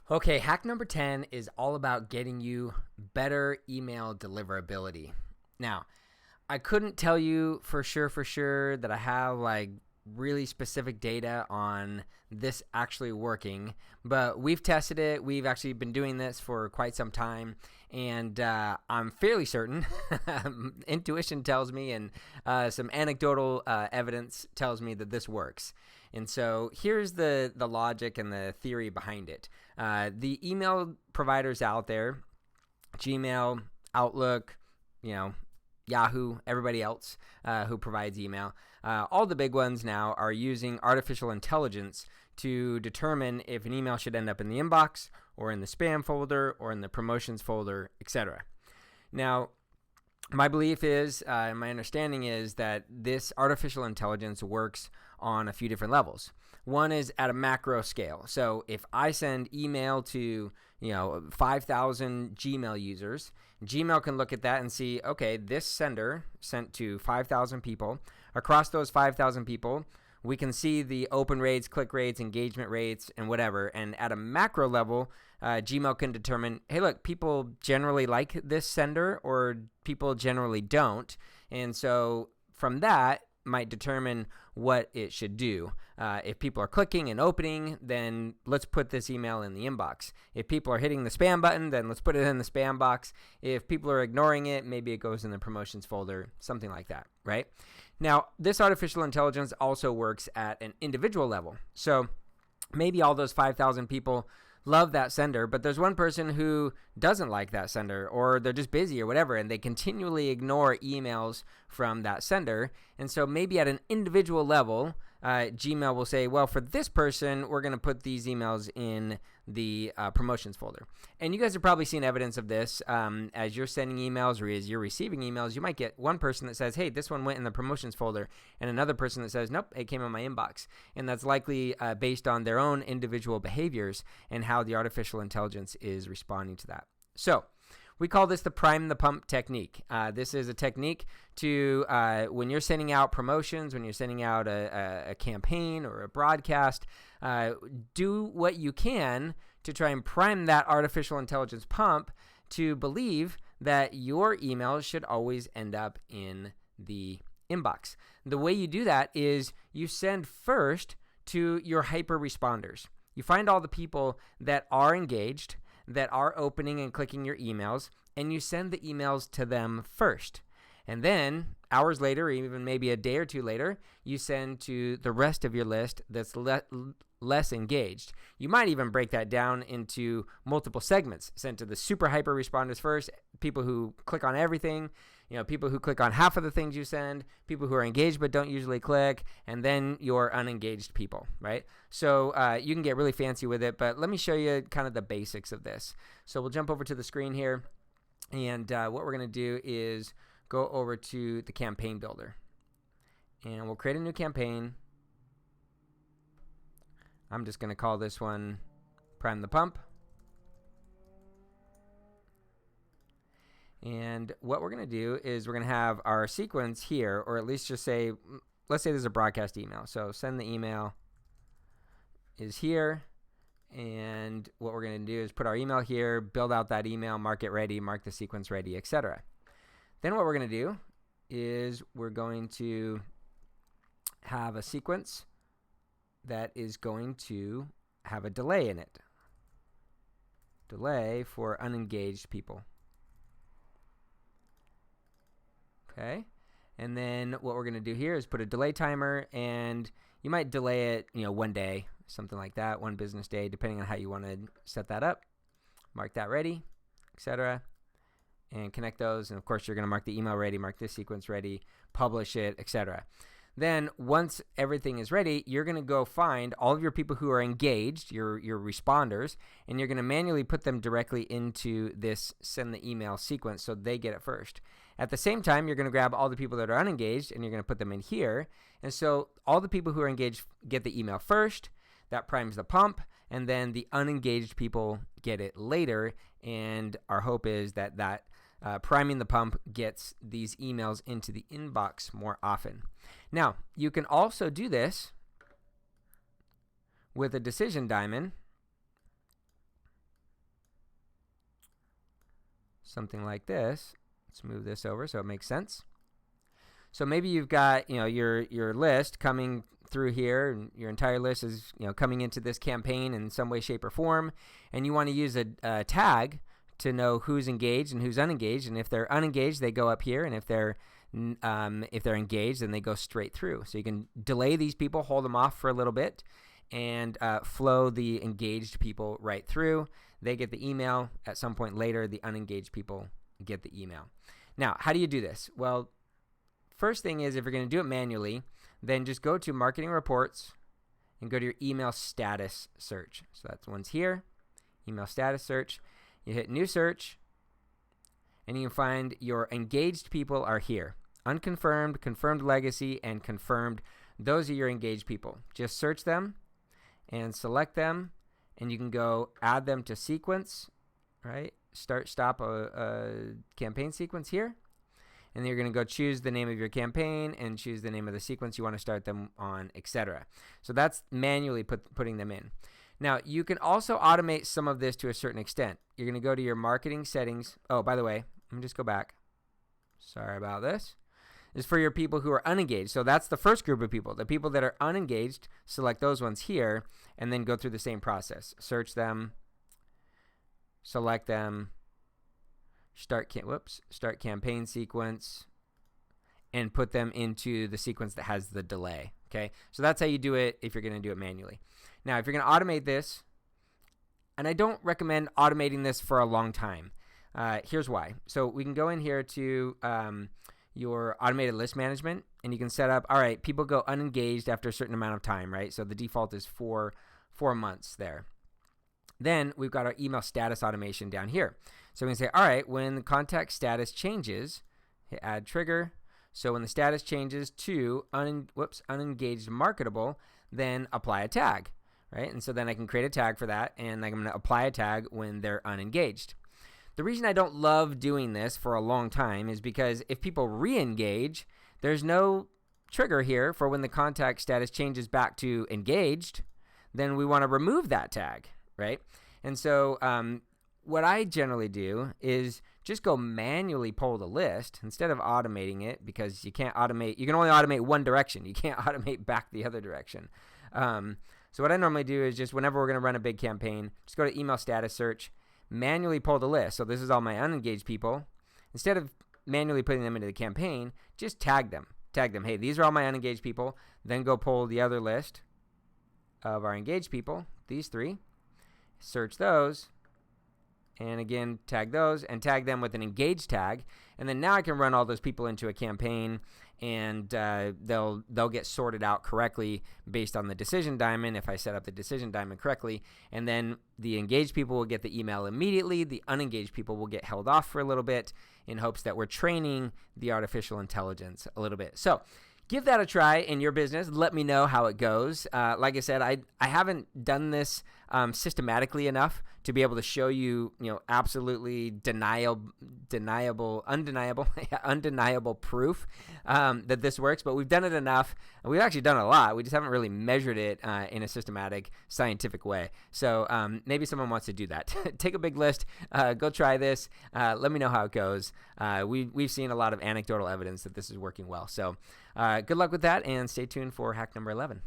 Okay, hack number 10 is all about getting you better email deliverability. Now, I couldn't tell you for sure that I have like really specific data on this actually working, but we've tested it. We've actually been doing this for quite some time, and I'm fairly certain. Intuition tells me, and some anecdotal evidence tells me that this works. And so here's the logic and the theory behind it. The email providers out there, Gmail, Outlook, Yahoo, everybody else who provides email, all the big ones now are using artificial intelligence to determine if an email should end up in the inbox or in the spam folder or in the promotions folder, etc. Now, my belief is, and my understanding is that this artificial intelligence works on a few different levels. One is at a macro scale. So if I send email to 5,000 Gmail users, Gmail can look at that and see, okay, this sender sent to 5,000 people. Across those 5,000 people, we can see the open rates, click rates, engagement rates, and whatever. And at a macro level, Gmail can determine, hey, look, people generally like this sender or people generally don't. And so from that, might determine what it should do. If people are clicking and opening, then let's put this email in the inbox. If people are hitting the spam button, then let's put it in the spam box. If people are ignoring it, maybe it goes in the promotions folder, something like that, right? Now, this artificial intelligence also works at an individual level. So maybe all those 5,000 people love that sender, but there's one person who doesn't like that sender, or they're just busy or whatever, and they continually ignore emails from that sender. And so maybe at an individual level, Gmail will say, well, for this person, we're going to put these emails in the promotions folder. And you guys have probably seen evidence of this as you're sending emails or as you're receiving emails. You might get one person that says, hey, this one went in the promotions folder, and another person that says, nope, it came in my inbox. And that's likely based on their own individual behaviors and how the artificial intelligence is responding to that. So we call this the prime the pump technique. This is a technique to, when you're sending out promotions, when you're sending out a campaign or a broadcast, do what you can to try and prime that artificial intelligence pump to believe that your emails should always end up in the inbox. The way you do that is you send first to your hyper responders. You find all the people that are engaged, that are opening and clicking your emails, and you send the emails to them first. And then hours later, or even maybe a day or two later, you send to the rest of your list that's less engaged. You might even break that down into multiple segments. Send to the super hyper responders first, people who click on everything, people who click on half of the things you send, people who are engaged but don't usually click, and then your unengaged people, right? So you can get really fancy with it, but let me show you kind of the basics of this. So we'll jump over to the screen here, and what we're going to do is go over to the campaign builder, and we'll create a new campaign. I'm just going to call this one Prime the Pump. And what we're going to do is we're going to have our sequence here, or at least just say, let's say there's a broadcast email. So send the email is here. And what we're going to do is put our email here, build out that email, mark it ready, mark the sequence ready, etc. Then what we're going to do is we're going to have a sequence that is going to have a delay in it. Delay for unengaged people. Okay. And then what we're going to do here is put a delay timer, and you might delay it, 1 day, something like that, 1 business day, depending on how you want to set that up. Mark that ready, etc. And connect those. And of course, you're going to mark the email ready, mark this sequence ready, publish it, etc. Then once everything is ready, you're going to go find all of your people who are engaged, your responders, and you're going to manually put them directly into this send the email sequence so they get it first. At the same time, you're going to grab all the people that are unengaged and you're going to put them in here. And so all the people who are engaged get the email first. That primes the pump, and then the unengaged people get it later. And our hope is that priming the pump gets these emails into the inbox more often. Now, you can also do this with a decision diamond something like this. Let's move this over so it makes sense. So maybe you've got, your list coming through here, and your entire list is, coming into this campaign in some way, shape, or form, and you want to use a tag to know who's engaged and who's unengaged. And if they're unengaged, they go up here, and if they're engaged, then they go straight through. So you can delay these people, hold them off for a little bit, and flow the engaged people right through. They get the email. At some point later, the unengaged people get the email. Now, how do you do this? Well, first thing is, if you're going to do it manually, then just go to Marketing Reports and go to your email status search. So that's one's here, email status search. You hit New Search, and you can find your engaged people are here. Unconfirmed, confirmed legacy, and confirmed. Those are your engaged people. Just search them and select them, and you can go add them to sequence, right? Stop a campaign sequence here. And then you're going to go choose the name of your campaign and choose the name of the sequence you want to start them on, etc. So that's manually putting them in. Now, you can also automate some of this to a certain extent. You're going to go to your marketing settings. Oh, by the way, let me just go back. Sorry about this. This is for your people who are unengaged. So that's the first group of people. The people that are unengaged, select those ones here, and then go through the same process. Search them, select them, start campaign sequence, and put them into the sequence that has the delay. Okay, so that's how you do it if you're going to do it manually. Now, if you're going to automate this, and I don't recommend automating this for a long time. Here's why. So we can go in here to your automated list management, and you can set up, all right, people go unengaged after a certain amount of time, right? So the default is 4 months there. Then we've got our email status automation down here. So we can say, all right, when the contact status changes, hit add trigger. So when the status changes to unengaged marketable, then apply a tag, right? And so then I can create a tag for that, and I'm going to apply a tag when they're unengaged. The reason I don't love doing this for a long time is because if people re-engage, there's no trigger here for when the contact status changes back to engaged, then we want to remove that tag, right? And so what I generally do is just go manually pull the list instead of automating it, because you can't automate. You can only automate one direction. You can't automate back the other direction. So what I normally do is just whenever we're going to run a big campaign, just go to email status search, manually pull the list. So this is all my unengaged people. Instead of manually putting them into the campaign, just tag them. Tag them. Hey, these are all my unengaged people. Then go pull the other list of our engaged people, these 3. Search those. And again, tag those and tag them with an engaged tag. And then now I can run all those people into a campaign, and they'll get sorted out correctly based on the decision diamond if I set up the decision diamond correctly. And then the engaged people will get the email immediately. The unengaged people will get held off for a little bit in hopes that we're training the artificial intelligence a little bit. So give that a try in your business. Let me know how it goes. Like I said, I haven't done this systematically enough to be able to show you, absolutely undeniable proof that this works. But we've done it enough. We've actually done a lot. We just haven't really measured it in a systematic, scientific way. So maybe someone wants to do that. Take a big list. Go try this. Let me know how it goes. We've seen a lot of anecdotal evidence that this is working well. So good luck with that, and stay tuned for hack number 11.